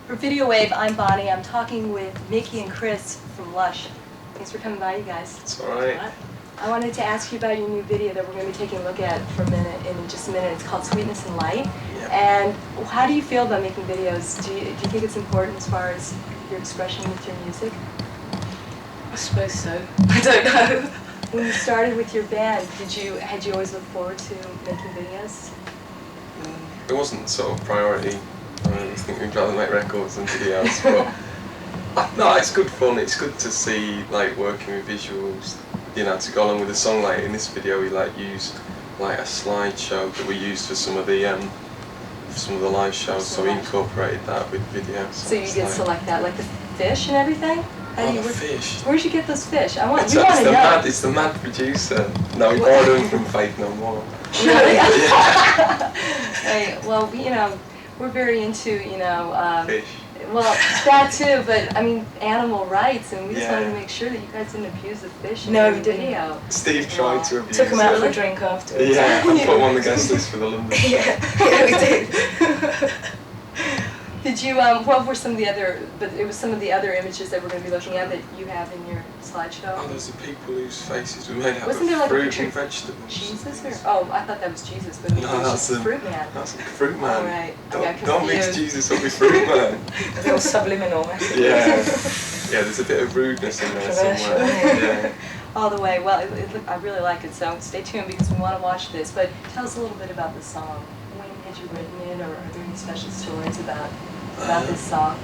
For Videowave, I'm Bonnie. I'm talking with Miki and Chris from Lush. Thanks for coming by, you guys. It's alright. I wanted to ask you about your new video that we're going to be taking a look at for a minute, in just a minute. It's called Sweetness and Light. Yeah. And how do you feel about making videos? Do you think it's important as far as your expression with your music? I suppose so. I don't know. When you started with your band, had you always looked forward to making videos? It wasn't sort of priority. I think we'd rather make records than videos, but no, it's good fun. It's good to see like working with visuals, you know, to go along with the song. Like in this video, we used a slideshow that we used for some of the live shows, so we incorporated that with videos. So you did select that, like the fish and everything? The fish. Where'd you get those fish? We want to know. It's the mad producer. No, we bought them from Faith No More. Really? Yeah. Hey, well, we're very into, fish. Well, that too, but I mean, animal rights, and we just wanted to make sure that you guys didn't abuse the fish in the video. Steve tried to abuse Took him out for a drink afterwards. Yeah, I put him on the guest list for the London show. Yeah, we did. Did you, what were some of the other, but it was some of the other images that we're going to be looking at that you have in your slideshow? Oh, there's the people whose faces were made out Wasn't there like fruit a picture and vegetables. Jesus? Or, I thought that was Jesus, but it was just Fruit Man. That's a Fruit Man. Oh, right. Don't mix Jesus up with Fruit Man. A little subliminal message. Yeah, there's a bit of rudeness in there somewhere. Yeah. All the way. Well, I really like it, so stay tuned because we want to watch this. But tell us a little bit about the song. When had you written it, or are there any special stories about this song?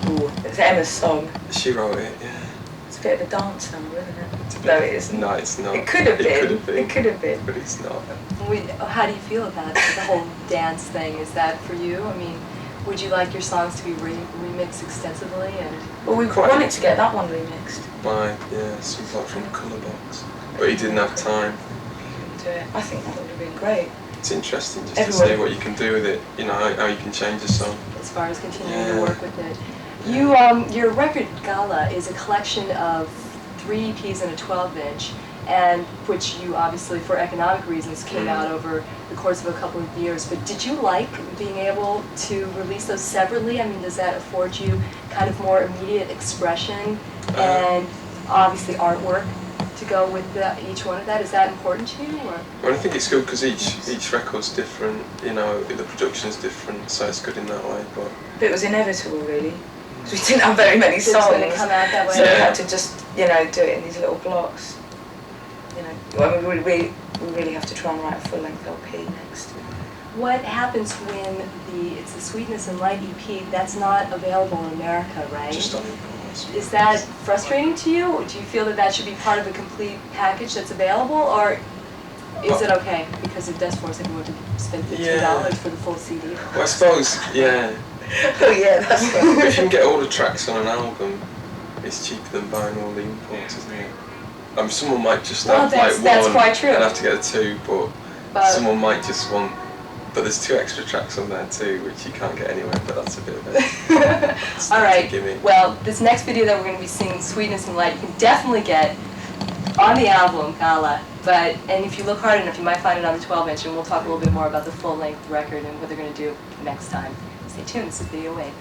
Ooh, it's Emma's song. She wrote it, yeah. It's a bit of a dance number, isn't it? No, it isn't. No, it's not. It could have been. It could have been. But it's not. How do you feel about the whole dance thing? Is that for you? I mean, would you like your songs to be remixed extensively? Well, we wanted to get that one remixed. By, some bloke from Colourbox. But he didn't have time. Do it. I think that would have been great. It's interesting just to see what you can do with it, you know, how you can change a song. As far as continuing to work with it. Your record Gala is a collection of 3 EPs and a 12-inch, and which you obviously, for economic reasons, came out over the course of a couple of years. But did you like being able to release those separately? I mean, does that afford you kind of more immediate expression and obviously artwork to go with each one of that? Is that important to you? Or? Well, I think it's good because each record's different, you know, the production's different, so it's good in that way. But it was inevitable, really. We didn't have very many songs, so come out that way. So we had to just, do it in these little blocks. I mean, we really have to try and write a full-length LP next. What happens when it's the Sweetness and Light EP that's not available in America, right? Just on impulse. Is that frustrating to you? Or do you feel that should be part of a complete package that's available, or is it okay because it does force everyone to spend $15 for the full CD? Well, I suppose, yeah. Oh yeah, that's right. If you can get all the tracks on an album, it's cheaper than buying all the imports, isn't it? Someone might just have that's one quite true. and have to get 2, but someone might just want. But there's 2 extra tracks on there too, which you can't get anywhere. But that's a bit of a. All right. Well, this next video that we're going to be singing, "Sweetness and Light," you can definitely get on the album Gala. And if you look hard enough, you might find it on the 12-inch, and we'll talk a little bit more about the full-length record and what they're going to do next time. Stay tuned. This is Videowave.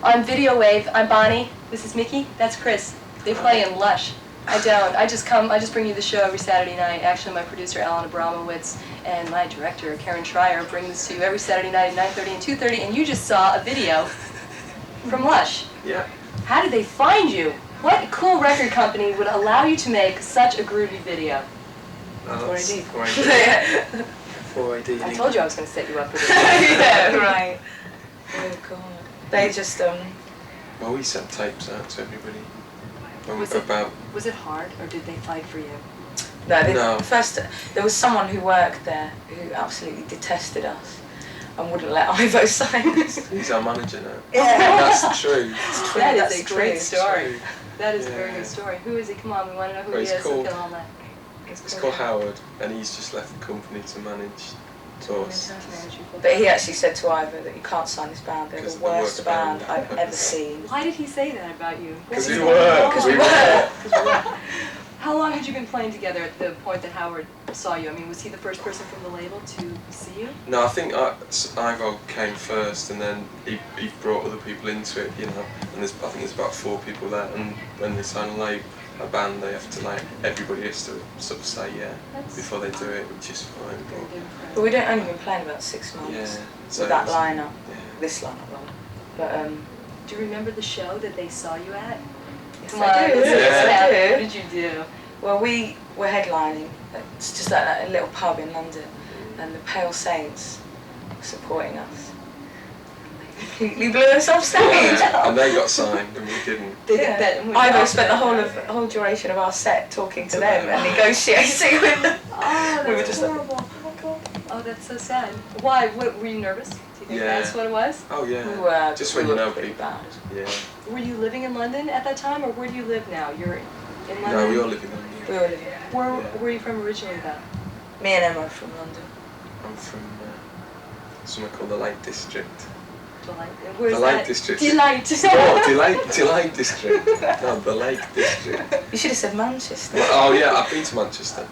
On Videowave, I'm Bonnie. This is Miki. That's Chris. They play in Lush. I don't. I just bring you the show every Saturday night. Actually, my producer, Alan Abramowitz, and my director, Karen Schreier, bring this to you every Saturday night at 9:30 and 2:30, and you just saw a video from Lush. Yeah. How did they find you? What cool record company would allow you to make such a groovy video? 4AD. 4AD. I told you I was going to set you up for this. Yeah, right. Oh God. They just Well, we sent tapes out to everybody. Was it hard, or did they fight for you? No. First, there was someone who worked there who absolutely detested us and wouldn't let Ivo sign us. He's our manager now. Yeah. That's true. That is a great story. That is a very good story. Who is he? Come on, we want to know who he is. It's called Howard, and he's just left the company to manage us. But he actually said to Ivor that you can't sign this band, they're the worst band band I've ever seen. Why did he say that about you? Because we were. Because we were. How long had you been playing together at the point that Howard saw you? I mean, was he the first person from the label to see you? No, I think Ivor came first, and then he brought other people into it, you know. And I think there's about 4 people there, and when they sign a band, they have to everybody has to sort of say before they do it, which is fine. But we don't only been playing about 6 months with that lineup, this lineup rather. But do you remember the show that they saw you at? yes, Come on, I do. let's I do. What did you do? Well, we were headlining. It's just like a little pub in London, and the Pale Saints were supporting us. They completely blew us off stage. And they got signed, and we didn't. Ivor spent the whole duration of our set talking to them and negotiating with them. Oh, that's We were just horrible. like, oh my god. Oh, that's so sad. Why? What, were you nervous? Do you think that's what it was? Oh yeah. We were. Just we when you were know pretty people. bad. Yeah. Were you living in London at that time, or where do you live now? You're in London? No, we all live in London. We were living. Where were you from originally, though? Me and Emma are from London. I'm from somewhere called the Lake District. Delight. Where's The Lake that? District. Delight. Oh, Delight District. No, the Lake District. You should have said Manchester. Oh yeah, I've been to Manchester.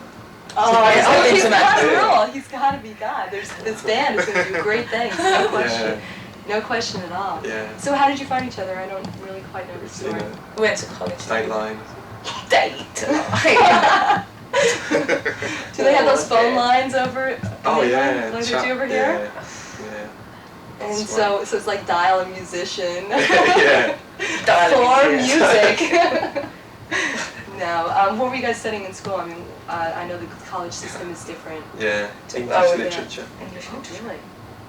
I've been he's to got Manchester. to roll. He's got to be God. This band is going to do great things. No question. No question at all. Yeah. So how did you find each other? I don't really quite know the It's story. We went to college. State line. Date. Do they have those phone lines over? Oh yeah. Like they do over here? Yeah. And That's so it's like dial a musician. Yeah. For music. No. What were you guys studying in school? I mean, I know the college system is different. Yeah. English Oh, yeah. literature. English Oh, literature. really?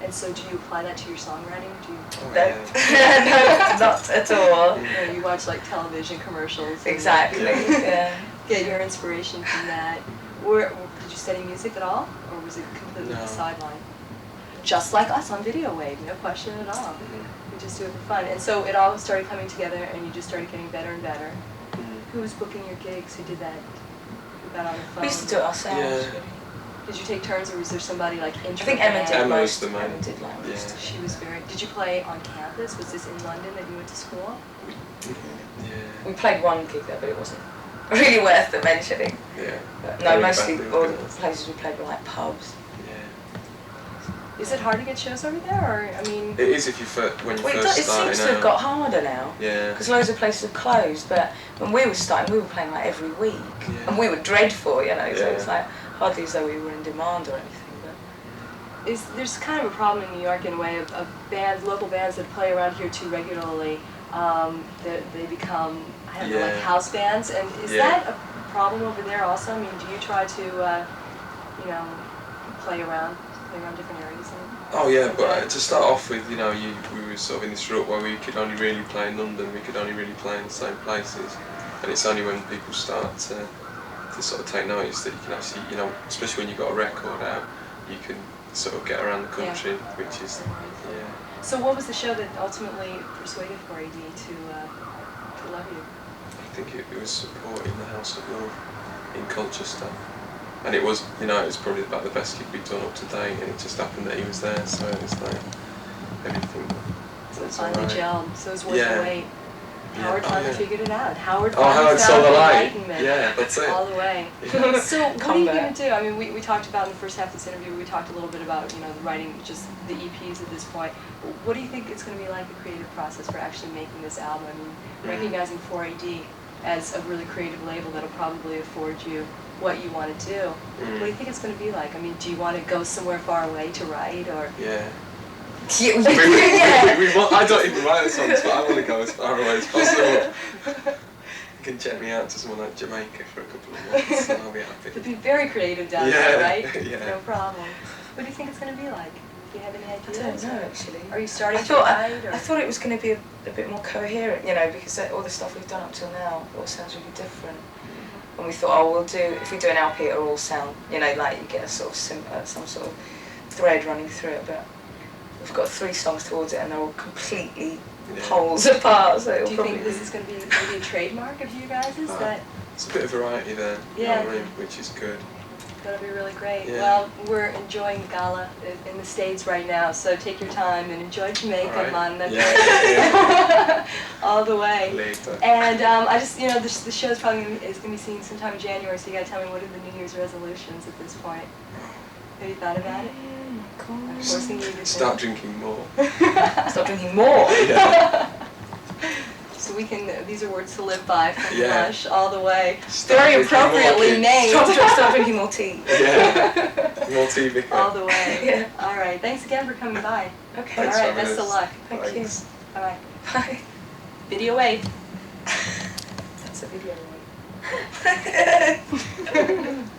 And so do you apply that to your songwriting? Do you, Oh, No, yeah. no, not at all. you watch like television commercials? and Exactly. Yeah. Get your inspiration from that. Did you study music at all? Or was it completely No. the sideline? Just like us on Videowave, no question at all. We just do it for fun. And so it all started coming together and you just started getting better and better. Who was booking your gigs? Who did that? Who got on the phone? We used to do it ourselves. Yeah. Did you take turns or was there somebody like I think Emma did Emma was most. the main. Emma did like most. Yeah. She was very... Did you play on campus? Was this in London that you went to school? Yeah. We played one gig there, but it wasn't really worth the mentioning. Yeah. But Very no, mostly badly all the organised. places we played were like pubs. Yeah. Is it hard to get shows over there? Or, I mean... It is if you when you Well, first it starting seems to have out. got harder now. Yeah. Because loads of places have closed, but when we were starting, we were playing like every week. Yeah. And we were dreadful, you know, so Yeah. it's like hardly as though we were in demand or anything. But There's kind of a problem in New York in a way of bands, local bands that play around here too regularly. They become, I don't know, like Yeah. house bands. And is Yeah. that a problem over there also? I mean, do you try to, play around different areas? Oh yeah, but to start off with, we were sort of in this rut where we could only really play in London, we could only really play in the same places, and it's only when people start to sort of take notice that you can actually, especially when you've got a record out, you can sort of get around the country, which is, yeah. So what was the show that ultimately persuaded 4AD to love you? I think it was supporting the House of Love in culture stuff. And it was, it was probably about the best gig we'd done up to date, and it just happened that he was there, so it was like everything. So it finally gelled, so it was worth the Yeah. wait. Yeah. Howard Oh, finally yeah. figured it out. Howard Oh, finally Howard saw found the light. enlightenment. Yeah, that's it. All the way. Yeah. So what are Come you back. going to do? I mean, we talked about in the first half of this interview, we talked a little bit about, writing just the EPs at this point. What do you think it's going to be like, the creative process for actually making this album? I mean, recognizing 4AD as a really creative label that'll probably afford you what you want to do. What do you think it's going to be like? I mean, do you want to go somewhere far away to write, or? Yeah. yeah. I don't even write the songs, but I want to go as far away as possible. You can check me out to somewhere like Jamaica for a couple of months, and I'll be happy. It'd be very creative down Yeah, there, right? yeah. No problem. What do you think it's going to be like? Do you have any I ideas? don't know actually. Are you starting I thought to write? Or? I thought it was going to be a bit more coherent, because all the stuff we've done up till now all sounds really different. And we thought, if we do an LP, it'll all sound, like you get a sort of some sort of thread running through it. But we've got 3 songs towards it, and they're all completely poles apart. So Do you think this is going to be maybe a trademark of you guys? Is that? It's a bit of variety there, Yeah. which is good. That'll be really great. Yeah. Well, we're enjoying the gala in the States right now, so take your time and enjoy Jamaica, All right. man. Yeah. All the way. Later. And I just, you know, the show's probably is going to be seen sometime in January, so you got to tell me what are the New Year's resolutions at this point. Have you thought about it? I'm forcing you to Start think. drinking more. Stop drinking more. Yeah. So we can, these are words to live by from Yeah. Lush all the way. Start Very drinking more, appropriately kids. named. Stop drinking more tea. Yeah. More tea, Vicar. All the way. Yeah. All right. Thanks again for coming by. Okay. All Thanks right. for having Best of us. luck. Thank Thanks. Bye-bye. Bye. Videowave. That's a video one.